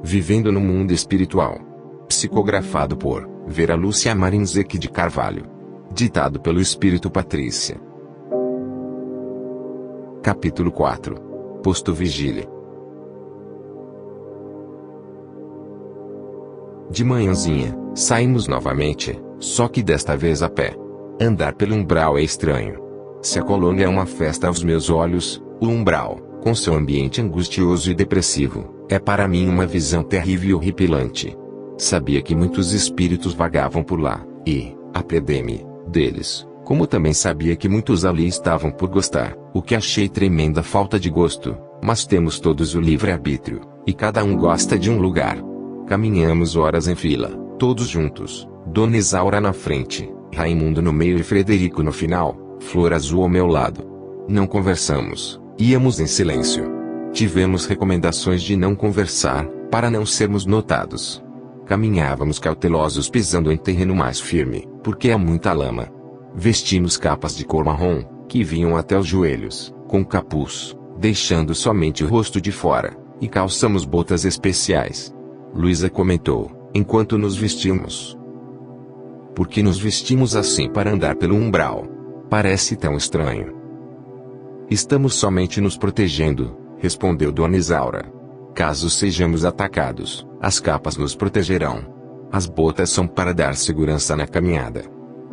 Vivendo no Mundo Espiritual. Psicografado por Vera Lúcia Marinzec de Carvalho. Ditado pelo Espírito Patrícia. Capítulo 4. Posto Vigília. De manhãzinha, saímos novamente, só que desta vez a pé. Andar pelo umbral é estranho. Se a colônia é uma festa aos meus olhos, o umbral, com seu ambiente angustioso e depressivo, é para mim uma visão terrível e horripilante. Sabia que muitos espíritos vagavam por lá, e, apredei-me deles, como também sabia que muitos ali estavam por gostar, o que achei tremenda falta de gosto, mas temos todos o livre-arbítrio, e cada um gosta de um lugar. Caminhamos horas em fila, todos juntos, Dona Isaura na frente, Raimundo no meio e Frederico no final, Flor Azul ao meu lado. Não conversamos, íamos em silêncio. Tivemos recomendações de não conversar, para não sermos notados. Caminhávamos cautelosos pisando em terreno mais firme, porque há muita lama. Vestimos capas de cor marrom, que vinham até os joelhos, com capuz, deixando somente o rosto de fora, e calçamos botas especiais. Luísa comentou, enquanto nos vestimos. Por que nos vestimos assim para andar pelo umbral? Parece tão estranho. Estamos somente nos protegendo, respondeu Dona Isaura. Caso sejamos atacados, as capas nos protegerão. As botas são para dar segurança na caminhada.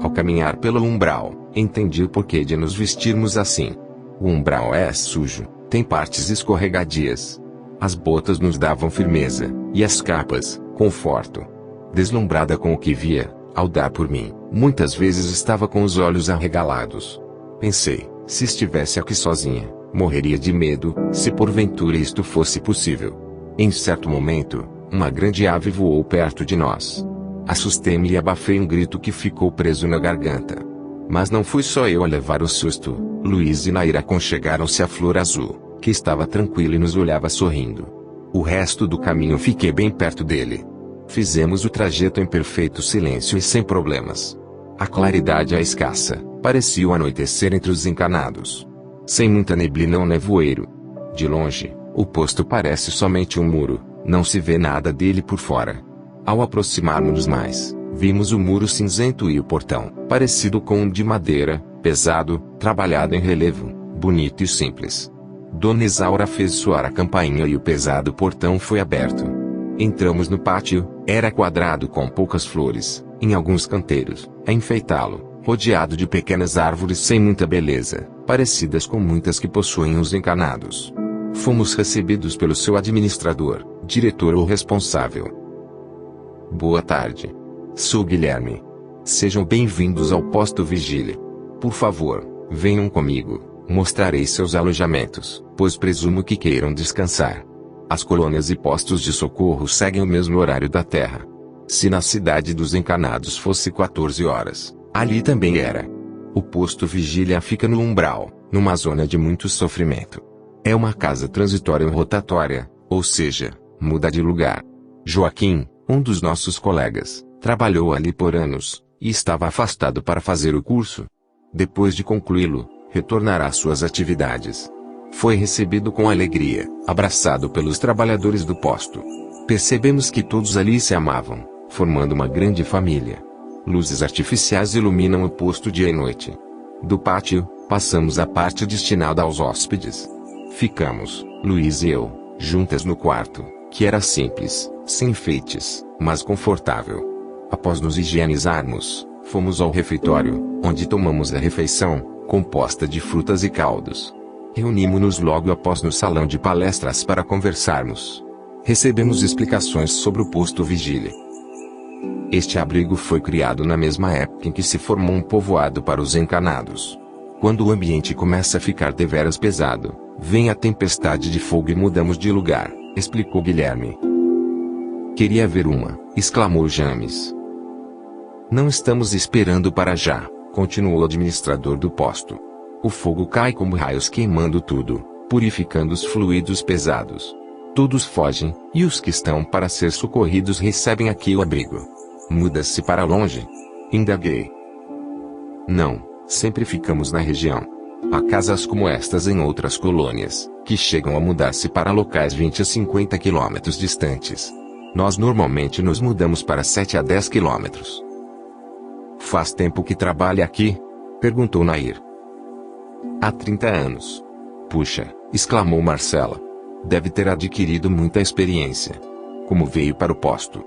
Ao caminhar pelo umbral, entendi o porquê de nos vestirmos assim. O umbral é sujo, tem partes escorregadias. As botas nos davam firmeza, e as capas, conforto. Deslumbrada com o que via, ao dar por mim, muitas vezes estava com os olhos arregalados. Pensei, se estivesse aqui sozinha, morreria de medo, se porventura isto fosse possível. Em certo momento, uma grande ave voou perto de nós. Assustei-me e abafei um grito que ficou preso na garganta. Mas não fui só eu a levar o susto. Luiz e Naira aconchegaram-se à Flor Azul, que estava tranquila e nos olhava sorrindo. O resto do caminho fiquei bem perto dele. Fizemos o trajeto em perfeito silêncio e sem problemas. A claridade é escassa, parecia o anoitecer entre os encanados. Sem muita neblina ou nevoeiro. De longe, o posto parece somente um muro, não se vê nada dele por fora. Ao aproximarmos mais, vimos o muro cinzento e o portão, parecido com um de madeira, pesado, trabalhado em relevo, bonito e simples. Dona Isaura fez soar a campainha e o pesado portão foi aberto. Entramos no pátio, era quadrado com poucas flores, em alguns canteiros, a enfeitá-lo, rodeado de pequenas árvores sem muita beleza, parecidas com muitas que possuem os encanados. Fomos recebidos pelo seu administrador, diretor ou responsável. Boa tarde. Sou Guilherme. Sejam bem-vindos ao posto Vigília. Por favor, venham comigo, mostrarei seus alojamentos, pois presumo que queiram descansar. As colônias e postos de socorro seguem o mesmo horário da Terra. Se na cidade dos encanados fosse 14 horas, ali também era. O posto Vigília fica no umbral, numa zona de muito sofrimento. É uma casa transitória ou rotatória, ou seja, muda de lugar. Joaquim, um dos nossos colegas, trabalhou ali por anos, e estava afastado para fazer o curso. Depois de concluí-lo, retornará às suas atividades. Foi recebido com alegria, abraçado pelos trabalhadores do posto. Percebemos que todos ali se amavam, formando uma grande família. Luzes artificiais iluminam o posto dia e noite. Do pátio, passamos à parte destinada aos hóspedes. Ficamos, Luiz e eu, juntas no quarto, que era simples, sem enfeites, mas confortável. Após nos higienizarmos, fomos ao refeitório, onde tomamos a refeição, composta de frutas e caldos. Reunimos-nos logo após no salão de palestras para conversarmos. Recebemos explicações sobre o posto Vigília. Este abrigo foi criado na mesma época em que se formou um povoado para os encanados. Quando o ambiente começa a ficar deveras pesado, vem a tempestade de fogo e mudamos de lugar, explicou Guilherme. Queria ver uma, exclamou James. Não estamos esperando para já, continuou o administrador do posto. O fogo cai como raios queimando tudo, purificando os fluidos pesados. Todos fogem, e os que estão para ser socorridos recebem aqui o abrigo. Muda-se para longe? Indaguei. Não, sempre ficamos na região. Há casas como estas em outras colônias, que chegam a mudar-se para locais 20 a 50 quilômetros distantes. Nós normalmente nos mudamos para 7 a 10 quilômetros. Faz tempo que trabalha aqui? Perguntou Nair. Há 30 anos. Puxa, exclamou Marcela. Deve ter adquirido muita experiência. Como veio para o posto?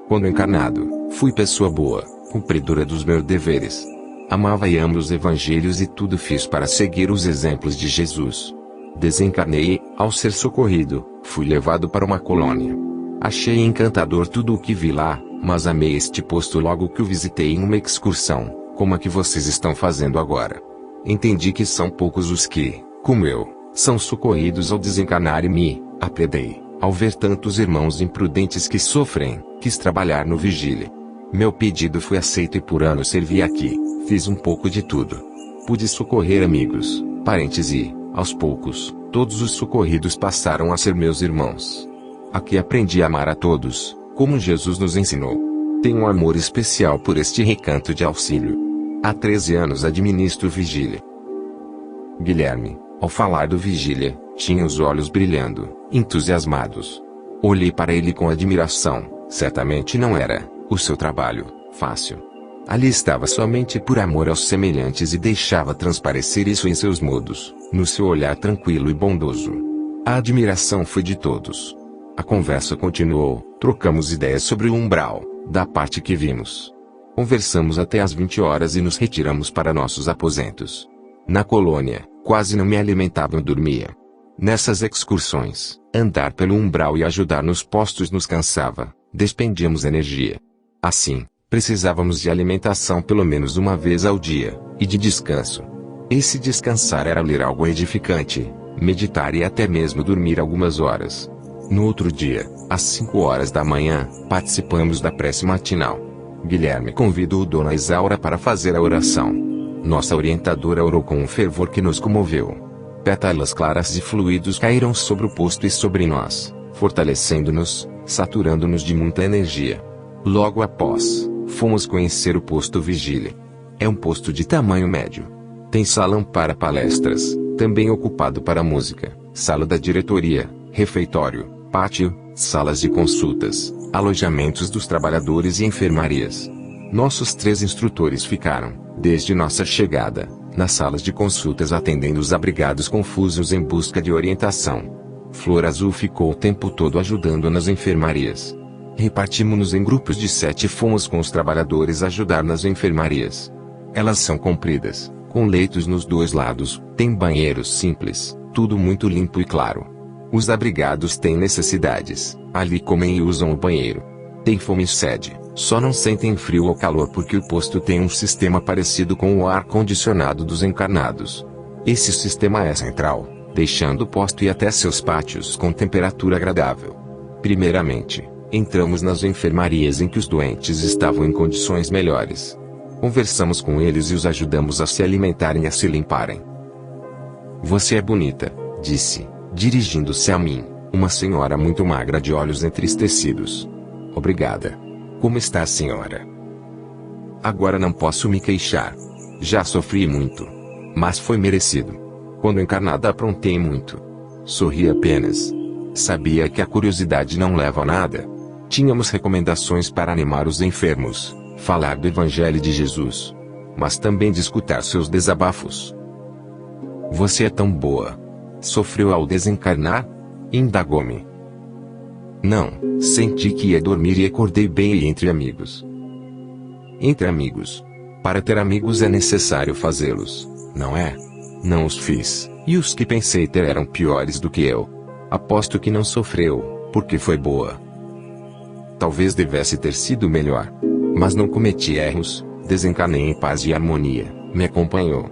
Quando encarnado, fui pessoa boa, cumpridora dos meus deveres. Amava e amo os evangelhos e tudo fiz para seguir os exemplos de Jesus. Desencarnei e, ao ser socorrido, fui levado para uma colônia. Achei encantador tudo o que vi lá, mas amei este posto logo que o visitei em uma excursão, como a que vocês estão fazendo agora. Entendi que são poucos os que, como eu, são socorridos ao desencarnar e me apredei, ao ver tantos irmãos imprudentes que sofrem, quis trabalhar no vigília. Meu pedido foi aceito e por anos servi aqui, fiz um pouco de tudo. Pude socorrer amigos, parentes e, aos poucos, todos os socorridos passaram a ser meus irmãos. Aqui aprendi a amar a todos, como Jesus nos ensinou. Tenho um amor especial por este recanto de auxílio. Há 13 anos administro vigília. Guilherme, ao falar do vigília, tinha os olhos brilhando, entusiasmados. Olhei para ele com admiração. Certamente não era o seu trabalho fácil. Ali estava somente por amor aos semelhantes e deixava transparecer isso em seus modos, no seu olhar tranquilo e bondoso. A admiração foi de todos. A conversa continuou, trocamos ideias sobre o umbral, da parte que vimos. Conversamos até às 20 horas e nos retiramos para nossos aposentos. Na colônia, quase não me alimentava ou dormia. Nessas excursões, andar pelo umbral e ajudar nos postos nos cansava, despendíamos energia. Assim, precisávamos de alimentação pelo menos uma vez ao dia, e de descanso. Esse descansar era ler algo edificante, meditar e até mesmo dormir algumas horas. No outro dia, às 5 horas da manhã, participamos da prece matinal. Guilherme convidou Dona Isaura para fazer a oração. Nossa orientadora orou com um fervor que nos comoveu. Pétalas claras e fluidos caíram sobre o posto e sobre nós, fortalecendo-nos, saturando-nos de muita energia. Logo após, fomos conhecer o posto vigília. É um posto de tamanho médio. Tem salão para palestras, também ocupado para música, sala da diretoria, refeitório, pátio, salas de consultas, alojamentos dos trabalhadores e enfermarias. Nossos 3 instrutores ficaram, desde nossa chegada, nas salas de consultas atendendo os abrigados confusos em busca de orientação. Flor Azul ficou o tempo todo ajudando nas enfermarias. Repartimos-nos em grupos de 7 e fomos com os trabalhadores ajudar nas enfermarias. Elas são compridas, com leitos nos 2 lados, tem banheiros simples, tudo muito limpo e claro. Os abrigados têm necessidades, ali comem e usam o banheiro. Tem fome e sede, só não sentem frio ou calor porque o posto tem um sistema parecido com o ar-condicionado dos encarnados. Esse sistema é central, deixando o posto e até seus pátios com temperatura agradável. Primeiramente, entramos nas enfermarias em que os doentes estavam em condições melhores. Conversamos com eles e os ajudamos a se alimentarem e a se limparem. Você é bonita, disse, dirigindo-se a mim, uma senhora muito magra de olhos entristecidos. Obrigada. Como está a senhora? Agora não posso me queixar. Já sofri muito. Mas foi merecido. Quando encarnada aprontei muito. Sorri apenas. Sabia que a curiosidade não leva a nada. Tínhamos recomendações para animar os enfermos, falar do Evangelho de Jesus, mas também de escutar seus desabafos. Você é tão boa. Sofreu ao desencarnar? Indagou-me. Não, senti que ia dormir e acordei bem e entre amigos. Entre amigos. Para ter amigos é necessário fazê-los, não é? Não os fiz, e os que pensei ter eram piores do que eu. Aposto que não sofreu, porque foi boa. Talvez devesse ter sido melhor. Mas não cometi erros, desencarnei em paz e harmonia, me acompanhou.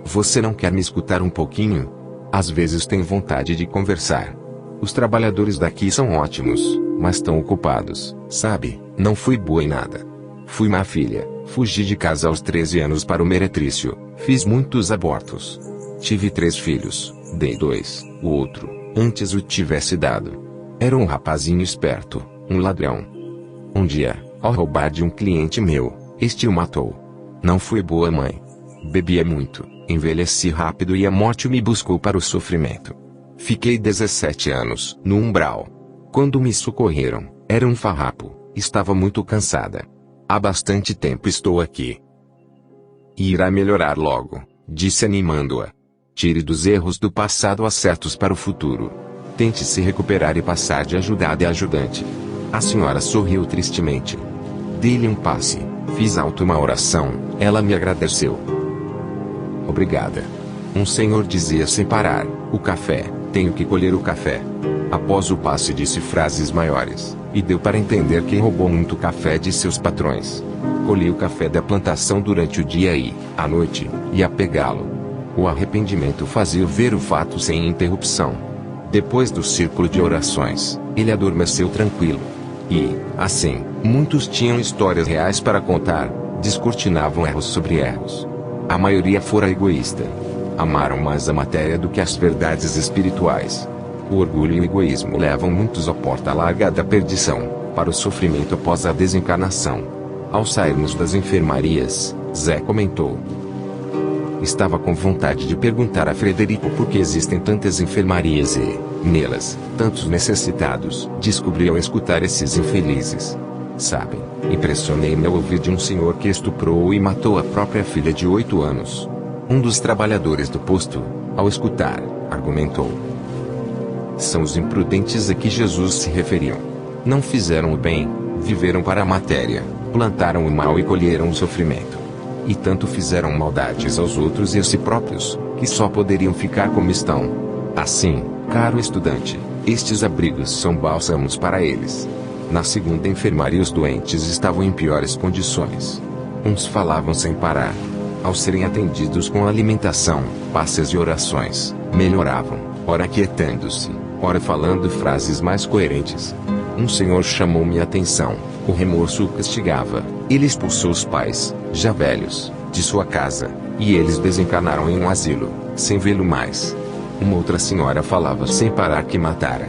Você não quer me escutar um pouquinho? Às vezes tenho vontade de conversar. Os trabalhadores daqui são ótimos, mas tão ocupados, sabe? Não fui boa em nada. Fui má filha, fugi de casa aos 13 anos para o meretrício, fiz muitos abortos. Tive 3 filhos, dei 2, o outro, antes o tivesse dado. Era um rapazinho esperto, um ladrão. Um dia, ao roubar de um cliente meu, este o matou. Não fui boa mãe. Bebia muito, Envelheci rápido e a morte me buscou para o sofrimento. Fiquei 17 anos no umbral. Quando me socorreram, era um farrapo, estava muito cansada. Há bastante tempo estou aqui. E irá melhorar logo, disse animando-a. Tire dos erros do passado acertos para o futuro. Tente se recuperar e passar de ajudada e ajudante. A senhora sorriu tristemente. Dei-lhe um passe, fiz alto uma oração, ela me agradeceu. Obrigada. Um senhor dizia sem parar, o café, tenho que colher o café. Após o passe disse frases maiores, e deu para entender que roubou muito café de seus patrões. Colhi o café da plantação durante o dia e, à noite, ia pegá-lo. O arrependimento fazia ver o fato sem interrupção. Depois do círculo de orações, ele adormeceu tranquilo. E, assim, muitos tinham histórias reais para contar, descortinavam erros sobre erros. A maioria fora egoísta. Amaram mais a matéria do que as verdades espirituais. O orgulho e o egoísmo levam muitos à porta larga da perdição, para o sofrimento após a desencarnação. Ao sairmos das enfermarias, Zé comentou. Estava com vontade de perguntar a Frederico por que existem tantas enfermarias e, nelas, tantos necessitados. Descobri ao escutar esses infelizes. Sabem, impressionei-me ao ouvir de um senhor que estuprou e matou a própria filha de 8 anos. Um dos trabalhadores do posto, ao escutar, argumentou. São os imprudentes a que Jesus se referiu. Não fizeram o bem, viveram para a matéria, plantaram o mal e colheram o sofrimento. E tanto fizeram maldades aos outros e a si próprios, que só poderiam ficar como estão. Assim, caro estudante, estes abrigos são bálsamos para eles. Na segunda enfermaria os doentes estavam em piores condições. Uns falavam sem parar. Ao serem atendidos com alimentação, passes e orações, melhoravam, ora aquietando-se, ora falando frases mais coerentes. Um senhor chamou minha atenção, o remorso o castigava. Ele expulsou os pais, já velhos, de sua casa, e eles desencarnaram em um asilo, sem vê-lo mais. Uma outra senhora falava sem parar que matara.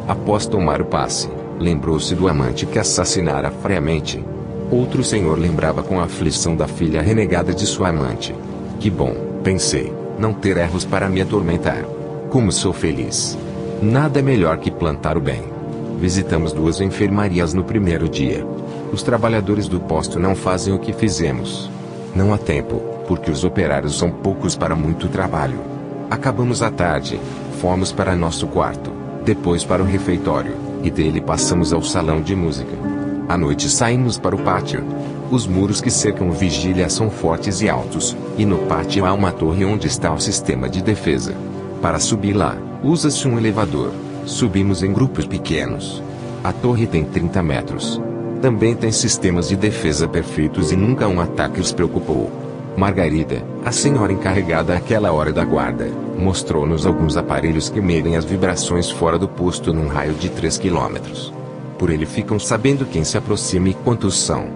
Após tomar o passe, lembrou-se do amante que assassinara friamente. Outro senhor lembrava com aflição da filha renegada de sua amante. Que bom, pensei, não ter erros para me atormentar. Como sou feliz. Nada melhor que plantar o bem. Visitamos 2 enfermarias no primeiro dia. Os trabalhadores do posto não fazem o que fizemos. Não há tempo, porque os operários são poucos para muito trabalho. Acabamos à tarde, fomos para nosso quarto, depois para o refeitório, e dele passamos ao salão de música. À noite saímos para o pátio. Os muros que cercam o vigília são fortes e altos, e no pátio há uma torre onde está o sistema de defesa. Para subir lá, usa-se um elevador. Subimos em grupos pequenos. A torre tem 30 metros. Também tem sistemas de defesa perfeitos e nunca um ataque os preocupou. Margarida, a senhora encarregada àquela hora da guarda, mostrou-nos alguns aparelhos que medem as vibrações fora do posto num raio de 3 quilômetros. Por ele ficam sabendo quem se aproxima e quantos são.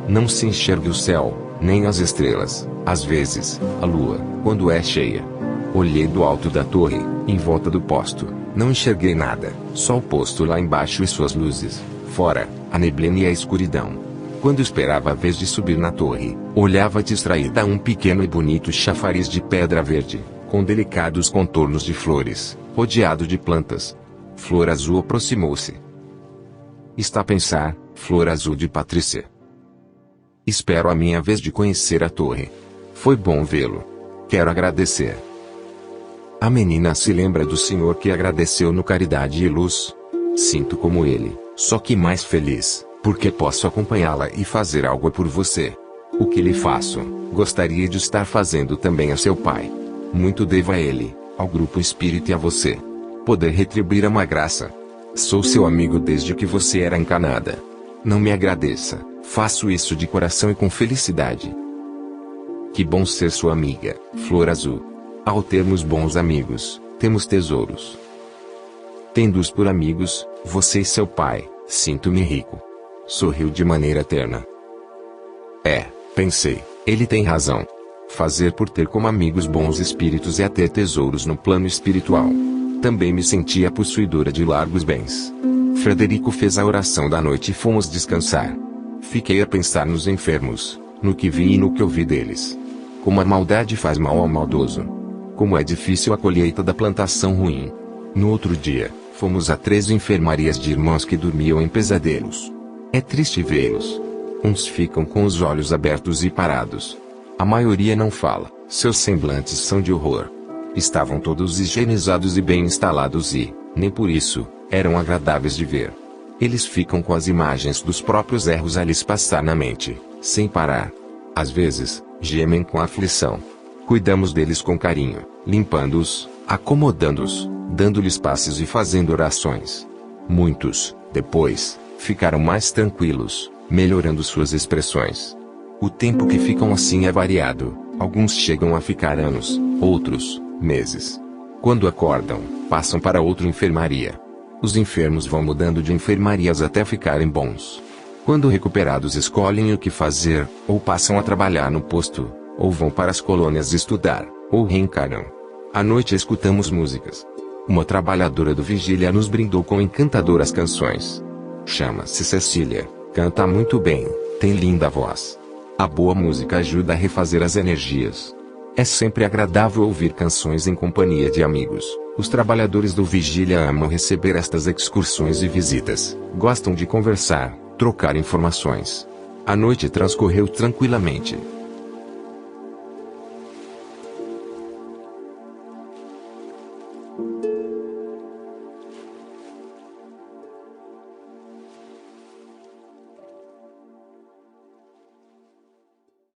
Não se enxerga o céu, nem as estrelas, às vezes, a lua, quando é cheia. Olhei do alto da torre, em volta do posto, não enxerguei nada, só o posto lá embaixo e suas luzes. Fora, a neblina e a escuridão. Quando esperava a vez de subir na torre, olhava distraída a um pequeno e bonito chafariz de pedra verde, com delicados contornos de flores, rodeado de plantas. Flor Azul aproximou-se. Está a pensar, Flor Azul de Patrícia. Espero a minha vez de conhecer a torre. Foi bom vê-lo. Quero agradecer. A menina se lembra do senhor que agradeceu no Caridade e Luz. Sinto como ele, só que mais feliz, porque posso acompanhá-la e fazer algo por você. O que lhe faço, gostaria de estar fazendo também a seu pai. Muito devo a ele, ao grupo espírita e a você. Poder retribuir é uma graça. Sou seu amigo desde que você era encanada. Não me agradeça, faço isso de coração e com felicidade. Que bom ser sua amiga, Flor Azul. Ao termos bons amigos, temos tesouros. Tendo-os por amigos, você e seu pai, sinto-me rico. Sorriu de maneira terna. Pensei, ele tem razão. Fazer por ter como amigos bons espíritos é ter tesouros no plano espiritual. Também me sentia possuidora de largos bens. Frederico fez a oração da noite e fomos descansar. Fiquei a pensar nos enfermos, no que vi e no que ouvi deles. Como a maldade faz mal ao maldoso. Como é difícil a colheita da plantação ruim. No outro dia, fomos a 3 enfermarias de irmãos que dormiam em pesadelos. É triste vê-los. Uns ficam com os olhos abertos e parados. A maioria não fala, seus semblantes são de horror. Estavam todos higienizados e bem instalados e, nem por isso, eram agradáveis de ver. Eles ficam com as imagens dos próprios erros a lhes passar na mente, sem parar. Às vezes, gemem com aflição. Cuidamos deles com carinho, limpando-os, acomodando-os, dando-lhes passes e fazendo orações. Muitos, depois, ficaram mais tranquilos, melhorando suas expressões. O tempo que ficam assim é variado, alguns chegam a ficar anos, outros, meses. Quando acordam, passam para outra enfermaria. Os enfermos vão mudando de enfermarias até ficarem bons. Quando recuperados escolhem o que fazer, ou passam a trabalhar no posto, ou vão para as colônias estudar, ou reencarnam. À noite escutamos músicas. Uma trabalhadora do Vigília nos brindou com encantadoras canções. Chama-se Cecília, canta muito bem, tem linda voz. A boa música ajuda a refazer as energias. É sempre agradável ouvir canções em companhia de amigos. Os trabalhadores do Vigília amam receber estas excursões e visitas. Gostam de conversar, trocar informações. A noite transcorreu tranquilamente.